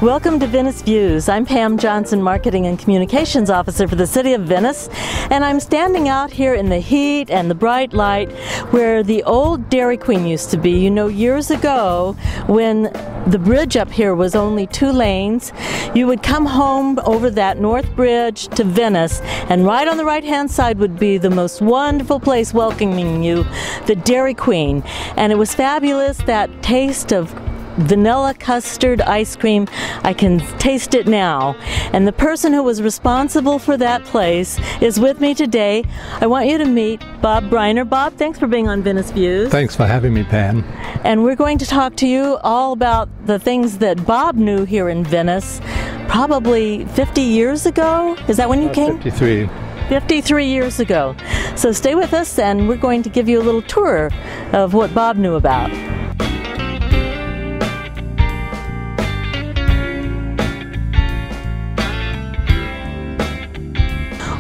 Welcome to Venice Views. I'm Pam Johnson, Marketing and Communications Officer for the City of Venice, and I'm standing out here in the heat and the bright light where the old Dairy Queen used to be. You know, years ago when the bridge up here was only 2 lanes, you would come home over that North Bridge to Venice, and right on the right-hand side would be the most wonderful place welcoming you, the Dairy Queen. And it was fabulous, that taste of vanilla custard ice cream. I can taste it now. And the person who was responsible for that place is with me today. I want you to meet Bob Briner. Bob, thanks for being on Venice Views. Thanks for having me, Pam. And we're going to talk to you all about the things that Bob knew here in Venice probably 50 years ago. Is that when you came? 53. 53 years ago. So stay with us and we're going to give you a little tour of what Bob knew about.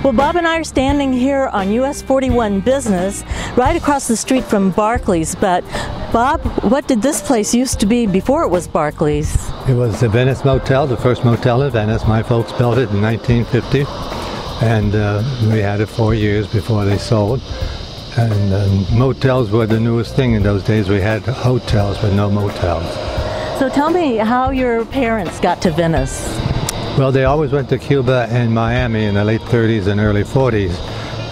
Well, Bob and I are standing here on US 41 Business, right across the street from Barclays. But, Bob, what did this place used to be before it was Barclays? It was the Venice Motel, the first motel in Venice. My folks built it in 1950, and we had it 4 years before they sold. And motels were the newest thing in those days. We had hotels, but no motels. So tell me how your parents got to Venice. Well, they always went to Cuba and Miami in the late 30s and early 40s.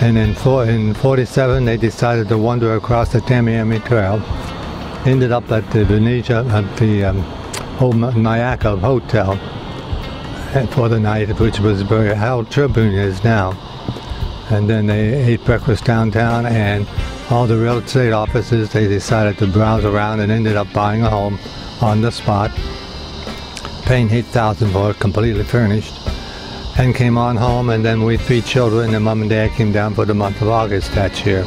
And in 47, they decided to wander across the Tamiami Trail. Ended up at the old Mayaca Hotel for the night, which was where Al Tribune is now. And then they ate breakfast downtown, and all the real estate offices, they decided to browse around and ended up buying a home on the spot, paying $8,000 for it, completely furnished, and came on home. And then we 3 children, and Mom and Dad came down for the month of August that year.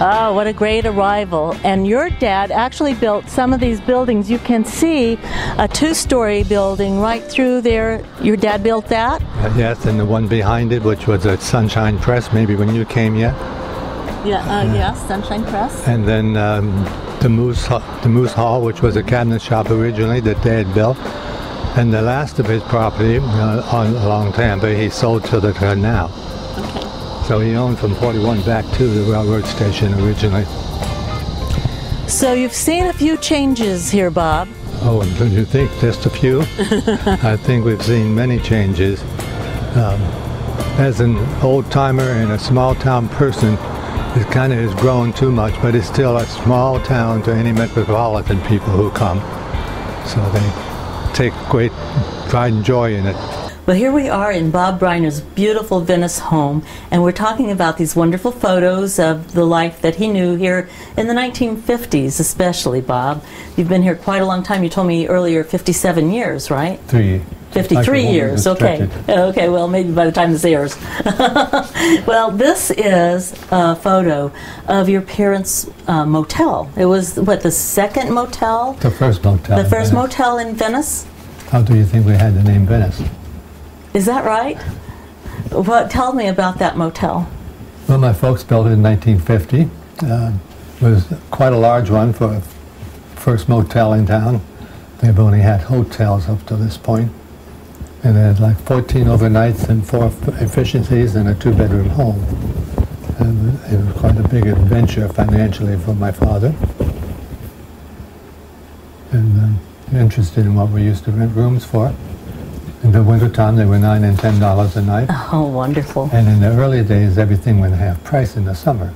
Oh, what a great arrival. And your dad actually built some of these buildings. You can see a 2-story building right through there. Your dad built that? Yes, and the one behind it, which was a Sunshine Press, maybe when you came yet. Yeah, yes, Sunshine Press. And then the Moose Hall, which was a cabinet shop originally that Dad built. And the last of his property along Tampa, he sold to the canal. Okay. So he owned from 41 back to the railroad station originally. So you've seen a few changes here, Bob. Oh, do you think just a few? I think we've seen many changes. As an old-timer and a small-town person, it kind of has grown too much, but it's still a small town to any metropolitan people who come. So they take great pride and joy in it. Well, here we are in Bob Briner's beautiful Venice home, and we're talking about these wonderful photos of the life that he knew here in the 1950s, especially, Bob. You've been here quite a long time. You told me earlier 57 years, right? 53 years, okay. Okay, well, maybe by the time this airs. Well, this is a photo of your parents' motel. It was, what, the second motel? The first motel. The first motel in Venice? How do you think we had the name Venice? Is that right? Tell me about that motel. Well, my folks built it in 1950. It was quite a large one for a first motel in town. They've only had hotels up to this point. And they had like 14 overnights and 4 efficiencies and a 2-bedroom home. And it was quite a big adventure financially for my father. And interested in what we used to rent rooms for. In the wintertime, they were $9 and $10 a night. Oh, wonderful. And in the early days, everything went half price in the summer.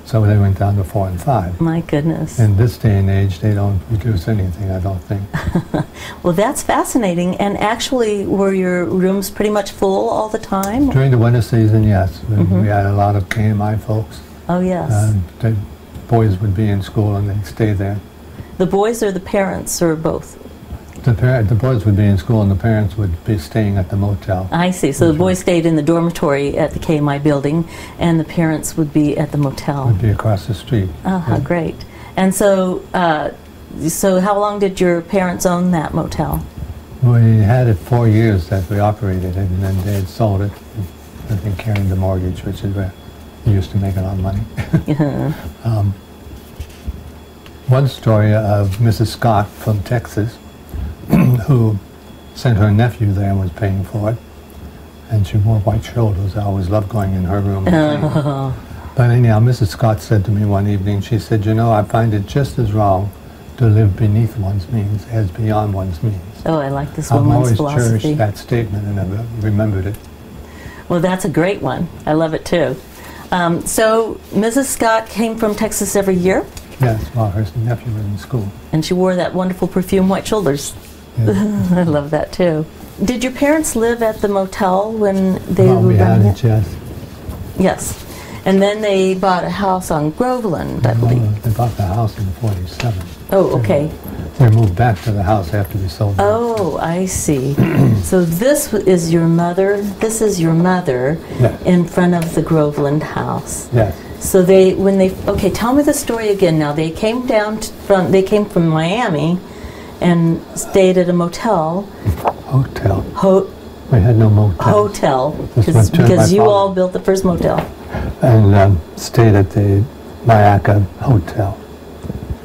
So they went down to 4 and 5. My goodness. In this day and age, they don't reduce anything, I don't think. Well, that's fascinating. And actually, were your rooms pretty much full all the time? During the winter season, yes. We had a lot of KMI folks. Oh, yes. The boys would be in school and they'd stay there. The boys or the parents, or both? The boys would be in school and the parents would be staying at the motel. I see. So the boys stayed in the dormitory at the KMI building, and the parents would be at the motel. Would be across the street. Oh, how great. And so, so how long did your parents own that motel? We had it 4 years that we operated it, and then they had sold it. I think carrying the mortgage, which is where they used to make a lot of money. One story of Mrs. Scott from Texas. who sent her nephew there and was paying for it. And she wore white shoulders. I always loved going in her room. But anyhow, Mrs. Scott said to me one evening, she said, you know, I find it just as wrong to live beneath one's means as beyond one's means. Oh, I like this woman's philosophy. I've always cherished that statement and I've remembered it. Well, that's a great one. I love it too. So Mrs. Scott came from Texas every year? Yes, while her nephew was in school. And she wore that wonderful perfume, White Shoulders. Yes. I love that too. Did your parents live at the motel when they were we had running it, yes. Yes. And then they bought a house on Groveland, I believe. They bought the house in '47. Oh, okay. They moved back to the house after we sold it. Oh, I see. So this is your mother. This is your mother Yes. in front of the Groveland house. Yes. So okay, tell me the story again now. They came they came from Miami and stayed at a motel. Hotel. We had no motel. Hotel, This because you all built the first motel. And stayed at the Mayaca Hotel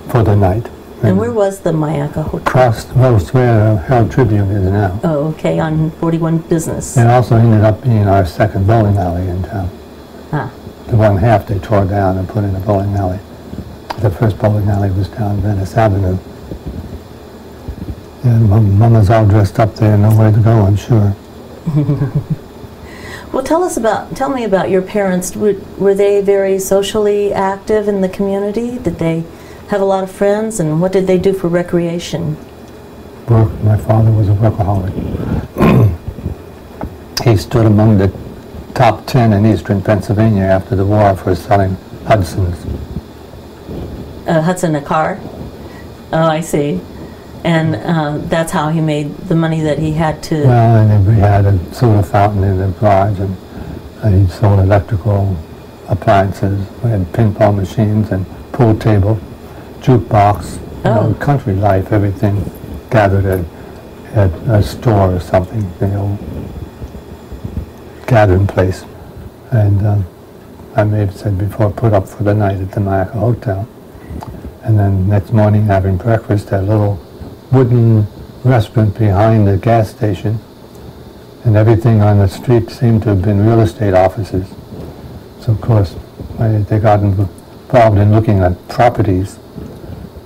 for the night. And where was the Mayaca Hotel? Across the road where Herald Tribune is now. Oh, okay, on 41 Business. It also ended up being our second bowling alley in town. Ah. The one half they tore down and put in a bowling alley. The first bowling alley was down Venice Avenue. And Mama's all dressed up there, nowhere to go, I'm sure. Well, tell me about your parents. Were they very socially active in the community? Did they have a lot of friends, and what did they do for recreation? Work. My father was a workaholic. He stood among the top 10 in eastern Pennsylvania after the war for selling Hudsons. Hudson, a car? Oh, I see. And that's how he made the money that he had to... Well, and then we had a soda fountain in the garage, and he sold electrical appliances. We had pinball machines and pool table, jukebox, you know, country life, everything gathered at a store or something, you know, gathering place. And I may have said before, put up for the night at the Mayaca Hotel. And then next morning having breakfast at a little wooden restaurant behind the gas station, and everything on the street seemed to have been real estate offices. So of course they got involved in looking at properties,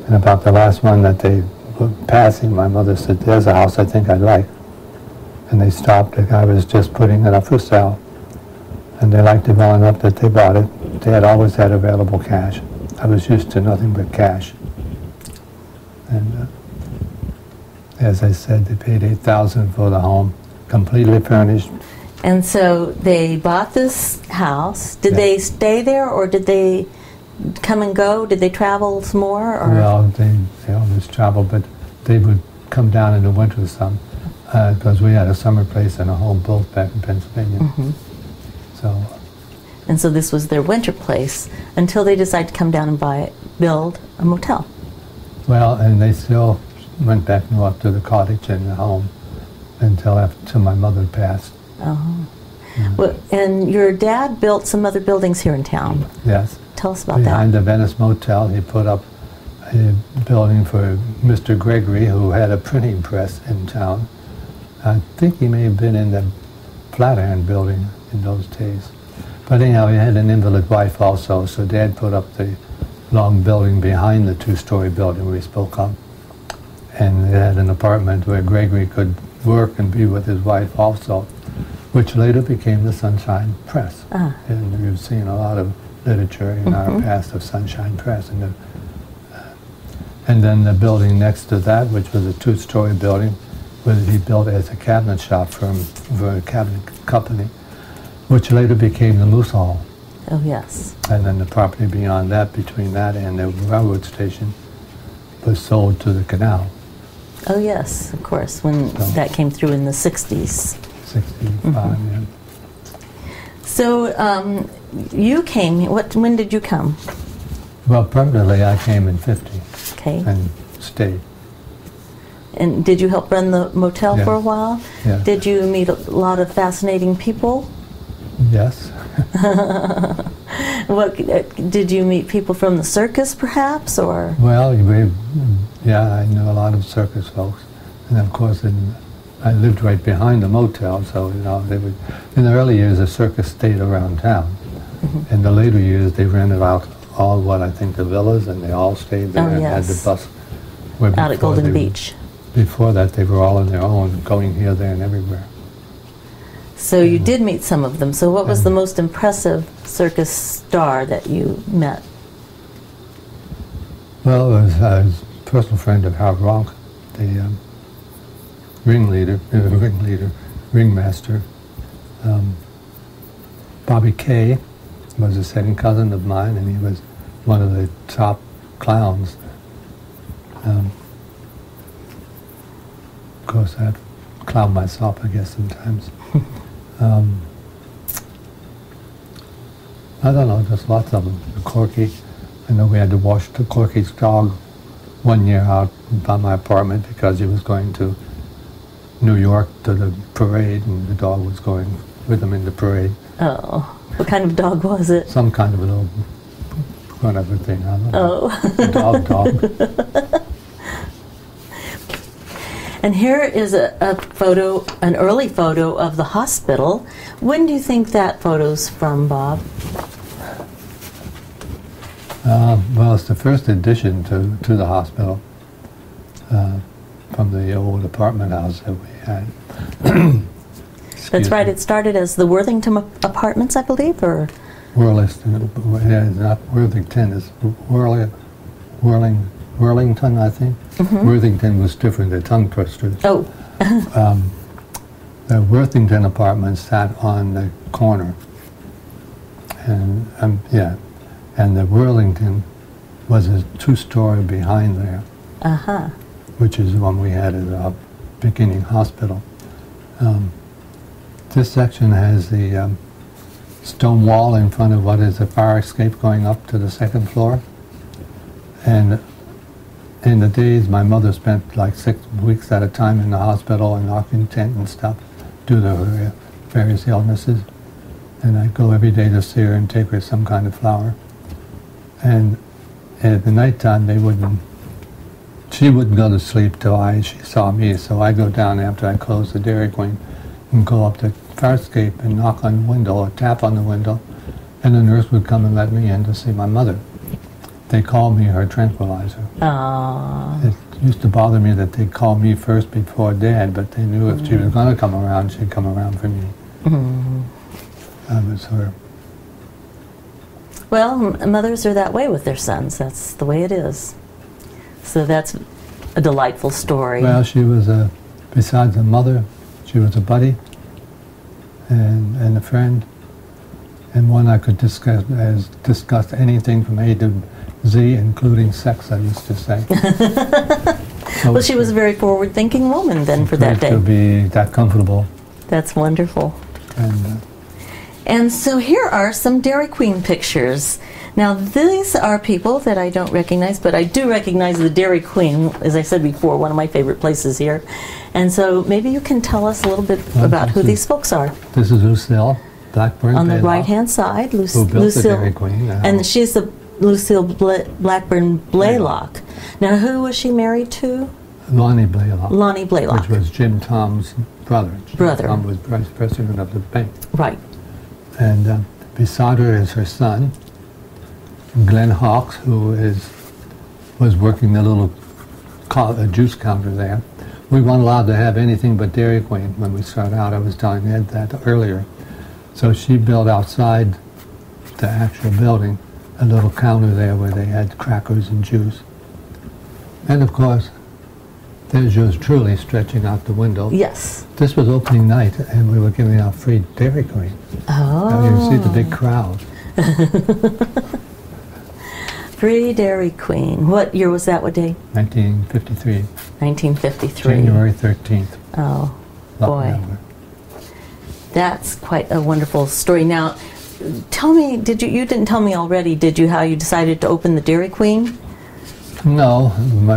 and about the last one that they were passing, my mother said, there's a house I think I'd like. And they stopped. The guy was just putting it up for sale, and they liked it well enough that they bought it. They had always had available cash. I was used to nothing but cash. And as I said, they paid $8,000 for the home, completely furnished. And so they bought this house. Did they stay there, or did they come and go? Did they travel some more? Or? Well, they always traveled, but they would come down in the winter some, because we had a summer place and a home built back in Pennsylvania. Mm-hmm. So. And so this was their winter place until they decided to come down and build a motel. Well, and they still went back north to the cottage and the home until after my mother passed. Oh. Yeah. Well, and your dad built some other buildings here in town. Yes. Tell us about Behind that. the Venice Motel, he put up a building for Mr. Gregory, who had a printing press in town. I think he may have been in the Flatiron building in those days. But anyhow, he had an invalid wife also, so Dad put up the long building behind the two-story building we spoke of. And they had an apartment where Gregory could work and be with his wife also, which later became the Sunshine Press. Ah. And you've seen a lot of literature in our past of Sunshine Press. And then the building next to that, which was a two-story building, he built as a cabinet shop for a cabinet company, which later became the Moose Hall. Oh, yes. And then the property beyond that, between that and the railroad station, was sold to the canal. Oh, yes, of course, when that came through in the 60s. 65, yeah. So you came, when did you come? Well, permanently I came in 50. Okay. And stayed. And did you help run the motel for a while? Yeah. Did you meet a lot of fascinating people? Yes. What did you meet people from the circus, perhaps, or? Well, yeah, I knew a lot of circus folks, And of course, I lived right behind the motel, so they would. In the early years, the circus stayed around town. Mm-hmm. In the later years, they rented out all the villas, and they all stayed there and had the bus. Out at Golden Beach. Before that, they were all on their own, going here, there, and everywhere. So you did meet some of them. So what was the most impressive circus star that you met? Well, I was a personal friend of Howard Ronk, the ringmaster. Bobby Kay was a second cousin of mine, and he was one of the top clowns. Of course, I clown myself, I guess, sometimes. I don't know, just lots of them. Corky, I know we had to wash the Corky's dog one year out by my apartment because he was going to New York to the parade, and the dog was going with him in the parade. Oh, what kind of dog was it? Some kind of a little whatever thing, I don't know. Oh. Dog. And here is a photo, an early photo of the hospital. When do you think that photo's from, Bob? Well, it's the first addition to the hospital from the old apartment house that we had. That's right. It started as the Worthington Apartments, I believe, or Worthington. Yeah, it's not Worthington. It's Worthington, I think. Mm-hmm. Worthington was different. The tongue twisters. Oh. The Worthington apartments sat on the corner, and and the Worthington was a two-story behind there, which is the one we had at our beginning hospital. This section has the stone wall in front of what is a fire escape going up to the second floor. And in the days, my mother spent like 6 weeks at a time in the hospital and knocking tent and stuff due to her various illnesses. And I'd go every day to see her and take her some kind of flower. And at the nighttime, she wouldn't go to sleep till she saw me, so I'd go down after I closed the Dairy Queen and go up to fire escape and knock on the window or tap on the window, and the nurse would come and let me in to see my mother. They called me her tranquilizer. Aww. It used to bother me that they'd call me first before Dad, but they knew if she was going to come around, she'd come around for me. Mm-hmm. That was her. Well, mothers are that way with their sons. That's the way it is. So that's a delightful story. Well, she was besides a mother, she was a buddy and a friend, and one I could discuss anything from A to Z, including sex, I used to say. So well, she was a very forward-thinking woman then for that day. To be that comfortable. That's wonderful. And so here are some Dairy Queen pictures. Now, these are people that I don't recognize, but I do recognize the Dairy Queen, as I said before, one of my favorite places here. And so maybe you can tell us a little bit about who these folks are. This is Lucille Blackburn on the right-hand side, who built the Dairy Queen. And she's the Lucille Blackburn Blaylock. Now, who was she married to? Lonnie Blaylock. Lonnie Blaylock. Which was Jim Tom's brother. Jim Tom was vice president of the bank. Right. And beside her is her son, Glenn Hawks, who was working the little juice counter there. We weren't allowed to have anything but Dairy Queen when we started out. I was telling Ed that earlier. So she built outside the actual building a little counter there where they had crackers and juice. And of course, there's yours truly stretching out the window. Yes. This was opening night, and we were giving out free Dairy Queen. Oh. Now you can see the big crowd. Free Dairy Queen. What year was that? What day? 1953. 1953. January 13th. Oh, boy. Number. That's quite a wonderful story. Now, tell me, you didn't tell me already, did you, how you decided to open the Dairy Queen? No,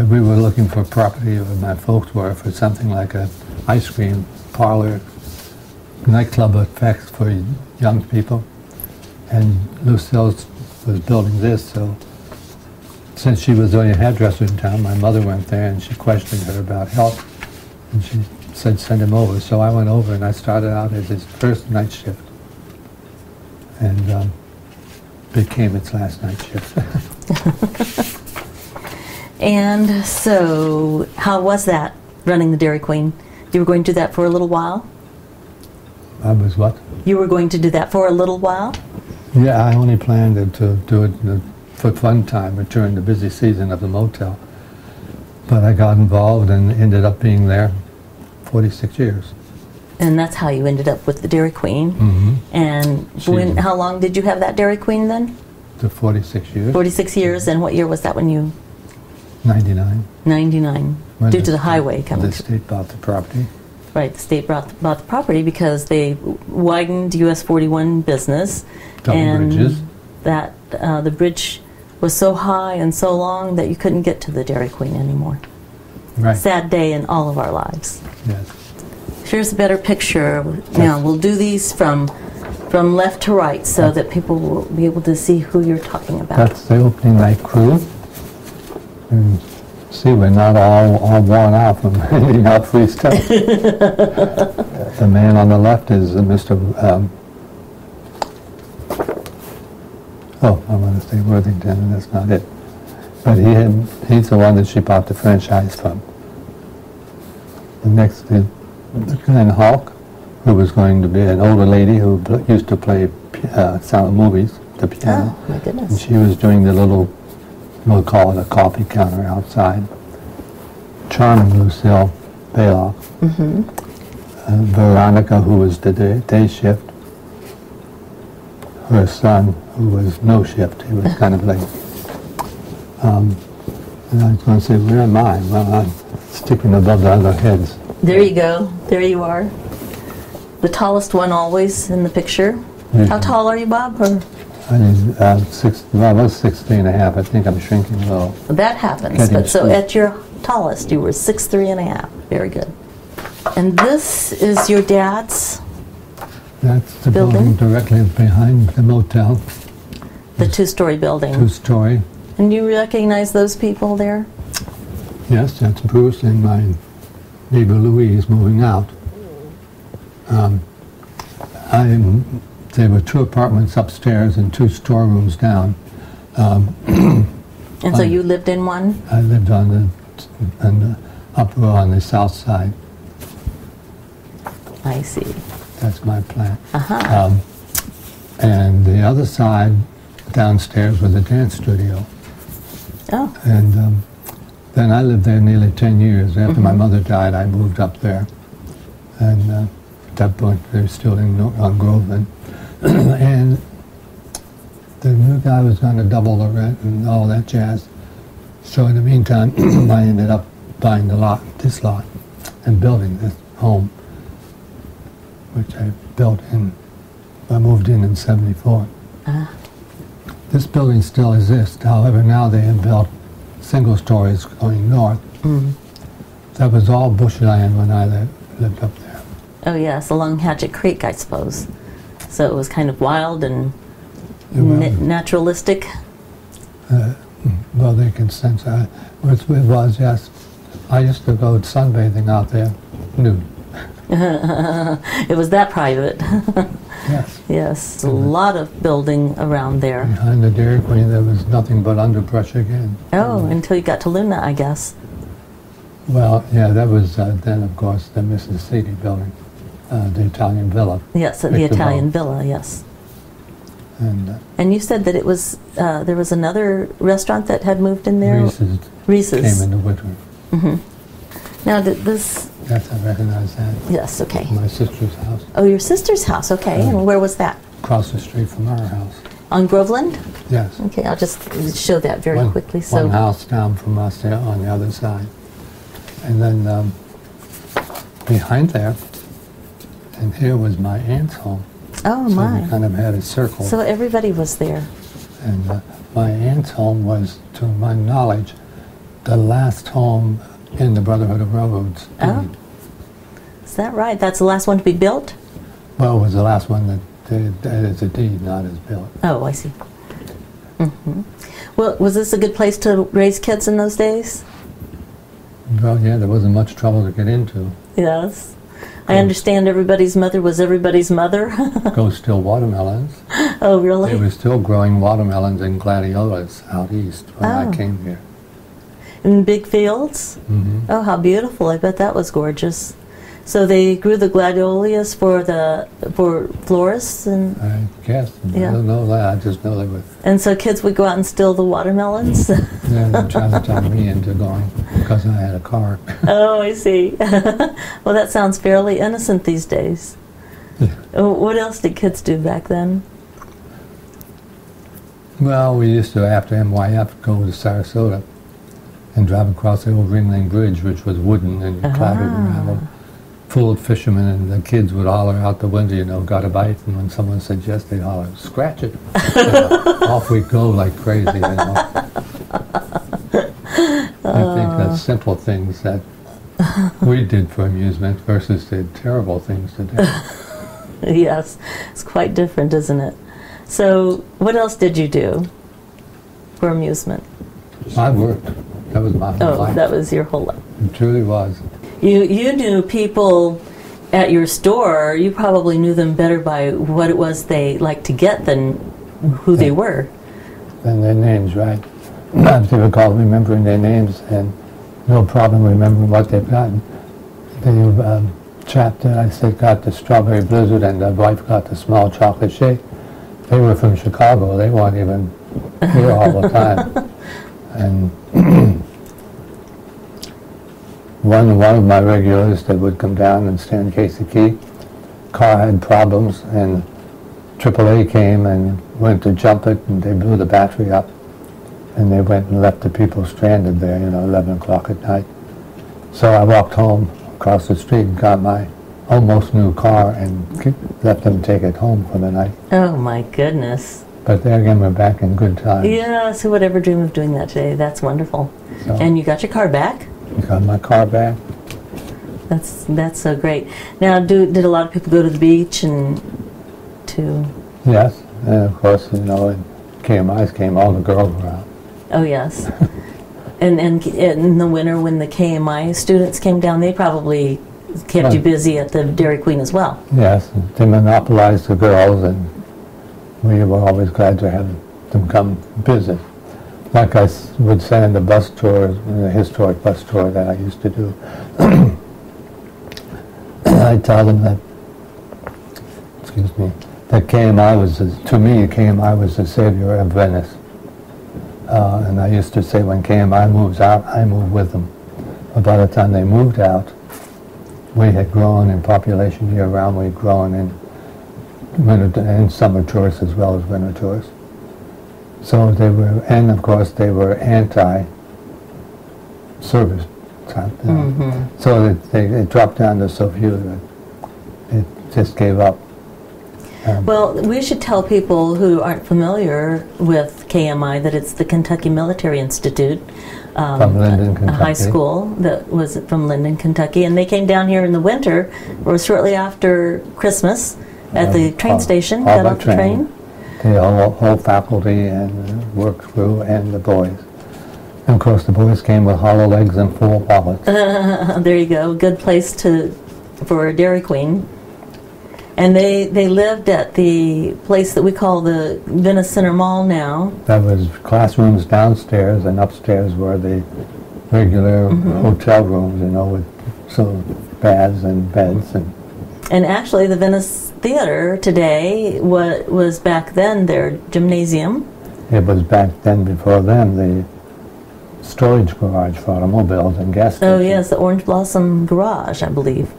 we were looking for property, or my folks were, for something like a ice cream parlor, nightclub effects for young people. And Lucille was building this, so since she was the only hairdresser in town, my mother went there and she questioned her about health. And she said send him over. So I went over and I started out as his first night shift. And became its last night shift. And so, how was that, running the Dairy Queen? You were going to do that for a little while? I was what? You were going to do that for a little while? Yeah, I only planned to do it for fun time or during the busy season of the motel. But I got involved and ended up being there 46 years. And that's how you ended up with the Dairy Queen. Mm-hmm. And how long did you have that Dairy Queen then? The 46 years. 46 years, and what year was that when you... 99. 99, When due to the highway coming. The state bought the property. Right, the state bought the property because they widened US 41 business. Double bridges. That the bridge was so high and so long that you couldn't get to the Dairy Queen anymore. Right. Sad day in all of our lives. Yes. Here's a better picture. Now, we'll do these from left to right so that people will be able to see who you're talking about. That's the opening night crew. And see, we're not all worn out from handing out free stuff. The man on the left is Mr. I want to say Worthington, and that's not it. But he's the one that she bought the franchise from. The next is Glenn Hawk, who was going to be an older lady who used to play sound movies, the piano. Oh, my goodness. And she was doing the little, we'll call it a coffee counter outside. Charming Lucille Baylock. Mm-hmm. Veronica, who was the day shift. Her son, who was no shift. He was kind of late. And I was going to say, where am I? Well, I'm sticking above the other heads. There you go. There you are. The tallest one always in the picture. Yeah. How tall are you, Bob? Or? I was 16 and a half. I think I'm shrinking a little. That happens. But so at your tallest, you were 6'3" and a half. Very good. And this is your dad's That's the building directly behind the motel. The two-story building. Two-story. And you recognize those people there? Yes, that's Bruce and my neighbor Louise moving out. There were 2 apartments upstairs and 2 storerooms down. And so you lived in one? I lived on the upper on the south side. I see. That's my plan. Uh-huh. And the other side, downstairs, was a dance studio. Oh. And then I lived there nearly 10 years. After my mother died, I moved up there. And at that point, they're still on Groveland. And the new guy was going to double the rent and all that jazz. So in the meantime, I ended up buying this lot, and building this home, which I moved in 74. This building still exists. However, now they have built single stories going north. That was all bushland when I lived up there. Oh yes, along Hatchet Creek, I suppose. So it was kind of wild and naturalistic. Well, they can sense that. It was, yes. I used to go sunbathing out there, nude. It was that private. Yes. Yes, a lot of building around there. Behind the Dairy Queen, there was nothing but underbrush again. Oh, until you got to Luna, I guess. Well, yeah, that was then, of course, the Mrs. Seeley building, the Italian Villa. Yes, the Italian Villa, yes. And you said that it was there was another restaurant that had moved in there? Reese's. Came in the winter. Now, did this... Yes, I recognize that. Yes, okay. My sister's house. Oh, your sister's house, okay. And where was that? Across the street from our house. On Groveland? Yes. Okay, I'll just show that very quickly. So one house down from us there on the other side. And then behind there, and here was my aunt's home. Oh, so my. we kind of had a circle. So everybody was there. And my aunt's home was, to my knowledge, the last home in the Brotherhood of Railroads. Oh. Is that right? That's the last one to be built? Well, it was the last one that is a deed, not as built. Oh, I see. Well, was this a good place to raise kids in those days? Well, yeah, there wasn't much trouble to get into. Yes. I understand everybody's mother was everybody's mother. Go still watermelons. Oh, really? They were still growing watermelons and gladiolas out east when I came here. In big fields? Mm-hmm. Oh, how beautiful. I bet that was gorgeous. So they grew the gladiolus for florists? And I guess. Yeah. I don't know that. I just know they were. And so kids would go out and steal the watermelons? Yeah, they tried to talk me into going because I had a car. Oh, I see. Well, that sounds fairly innocent these days. Yeah. What else did kids do back then? Well, we used to, after MYF, go to Sarasota and drive across the old Ringling Bridge, which was wooden and clouded gravel, full of fishermen, and the kids would holler out the window, you know, got a bite, and when someone said yes, they'd holler, scratch it. Off we'd go like crazy, you know. I think that's simple things that we did for amusement versus the terrible things today. Yes, it's quite different, isn't it? So, what else did you do for amusement? I worked. That was my whole life. Oh, that was your whole life. It truly was. You knew people at your store. You probably knew them better by what it was they liked to get than who they were. And their names, right? I have difficulty remembering their names and no problem remembering what they've gotten. The chap that I said got the strawberry blizzard and the wife got the small chocolate shake. They were from Chicago. They weren't even here all the time. And one of my regulars that would come down and stand Casey Key, car had problems, and AAA came and went to jump it, and they blew the battery up, and they went and left the people stranded there, you know, 11 o'clock at night. So I walked home across the street and got my almost new car and let them take it home for the night. Oh my goodness. But there again, we're back in good times. Yes, who would ever dream of doing that today? That's wonderful. So, and you got your car back? I got my car back. That's so great. Now, did a lot of people go to the beach and to... Yes, and of course, you know, when KMIs came, all the girls were out. Oh, yes. and in the winter when the KMI students came down, they probably kept you busy at the Dairy Queen as well. Yes, they monopolized the girls, and we were always glad to have them come visit. Like I would say in the bus tours, in the historic bus tour that I used to do, I tell them that, excuse me, that KMI was, to me, KMI was the savior of Venice. And I used to say when KMI moves out, I move with them. But by the time they moved out, we had grown in population year-round. We'd grown in winter and summer tourists as well as winter tourists. So they were, and of course they were anti-service type. So it dropped down to so few that it just gave up. Well, we should tell people who aren't familiar with KMI that it's the Kentucky Military Institute. From Linden, Kentucky. A high school that was from Linden, Kentucky. And they came down here in the winter, or shortly after Christmas, at the train station, got off the train. The whole faculty and work crew and the boys. And of course the boys came with hollow legs and full wallets. There you go. Good place for a Dairy Queen. And they lived at the place that we call the Venice Center Mall now. That was classrooms downstairs, and upstairs were the regular hotel rooms, you know, with some baths and beds. And actually the Venice Theater today was back then their gymnasium. It was back then, before then, the storage garage for automobiles and gas station. Oh yes, the Orange Blossom Garage, I believe.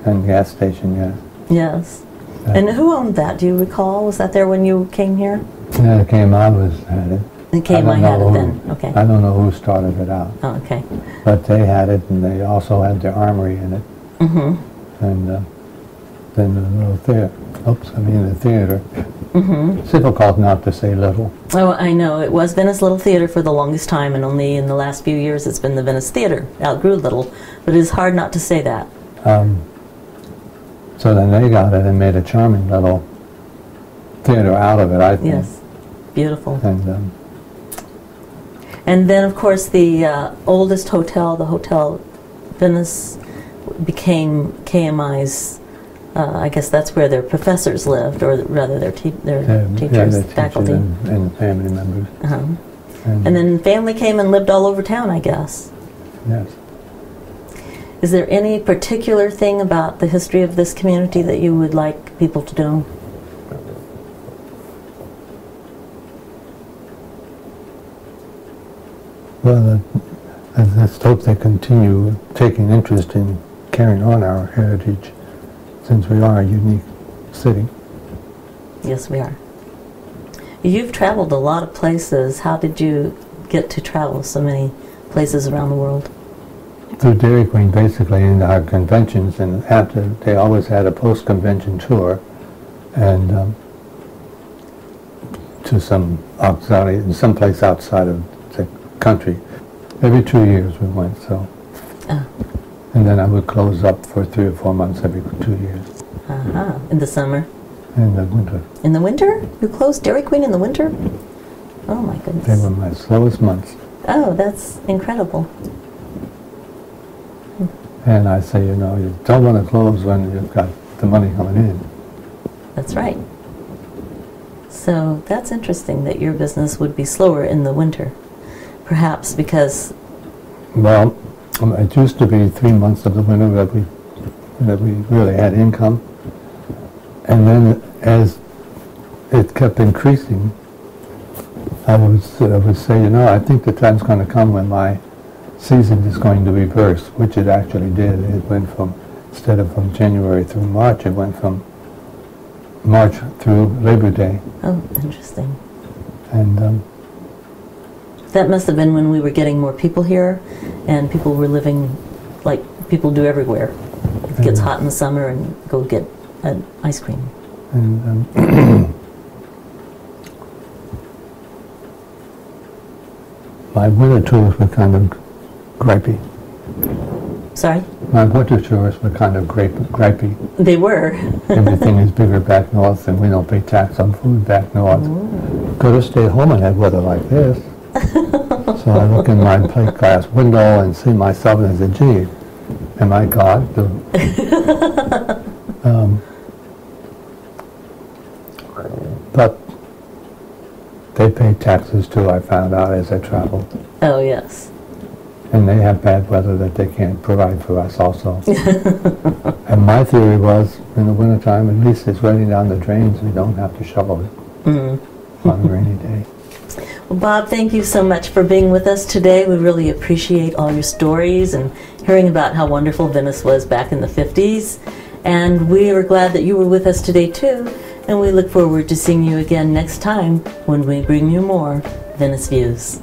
And gas station, yes. Yes. And who owned that? Do you recall? Was that there when you came here? Yeah, KMI had it. And KMI had it then. Okay. I don't know who started it out. Oh, okay. But they had it, and they also had their armory in it. And then the little theater. The theater. It's difficult not to say little. Oh, I know. It was Venice Little Theater for the longest time, and only in the last few years it's been the Venice Theater. Outgrew Little, but it is hard not to say that. So then they got it and made a charming little theater out of it, I think. Yes, beautiful. And then, of course, the oldest hotel, the Hotel Venice became KMI's, I guess that's where their professors lived, or rather their teachers, their faculty. and family members. Uh-huh. And then family came and lived all over town, I guess. Yes. Is there any particular thing about the history of this community that you would like people to know? Well, I just hope they continue taking interest in carrying on our heritage, since we are a unique city. Yes, we are. You've traveled a lot of places. How did you get to travel so many places around the world? Through Dairy Queen, basically, in our conventions, and after, they always had a post-convention tour, and to some someplace outside of the country. Every 2 years we went, so. And then I would close up for 3 or 4 months every 2 years. Uh-huh. In the summer? In the winter. In the winter? You closed Dairy Queen in the winter? Oh my goodness. They were my slowest months. Oh, that's incredible. And I say, you know, you don't want to close when you've got the money coming in. That's right. So that's interesting that your business would be slower in the winter. Perhaps because... Well, it used to be 3 months of the winter that we really had income. And then as it kept increasing, I would say, you know, I think the time's going to come when my season is going to reverse, which it actually did. It went from, instead of from January through March, it went from March through Labor Day. Oh, interesting. And that must have been when we were getting more people here, and people were living like people do everywhere. It gets hot in the summer and go get ice cream. And my winter tours were kind of gripey. Sorry? My winter tours were kind of gripey. They were. Everything is bigger back north, and we don't pay tax on food back north. Could have stayed home and had weather like this. So I look in my plate glass window and see myself and I say, gee, am I God? But they pay taxes too, I found out as I traveled. Oh, yes. And they have bad weather that they can't provide for us also. And my theory was, in the wintertime, at least it's running down the drains. We don't have to shovel it on a rainy day. Well, Bob, thank you so much for being with us today. We really appreciate all your stories and hearing about how wonderful Venice was back in the 50s. And we are glad that you were with us today, too. And we look forward to seeing you again next time when we bring you more Venice Views.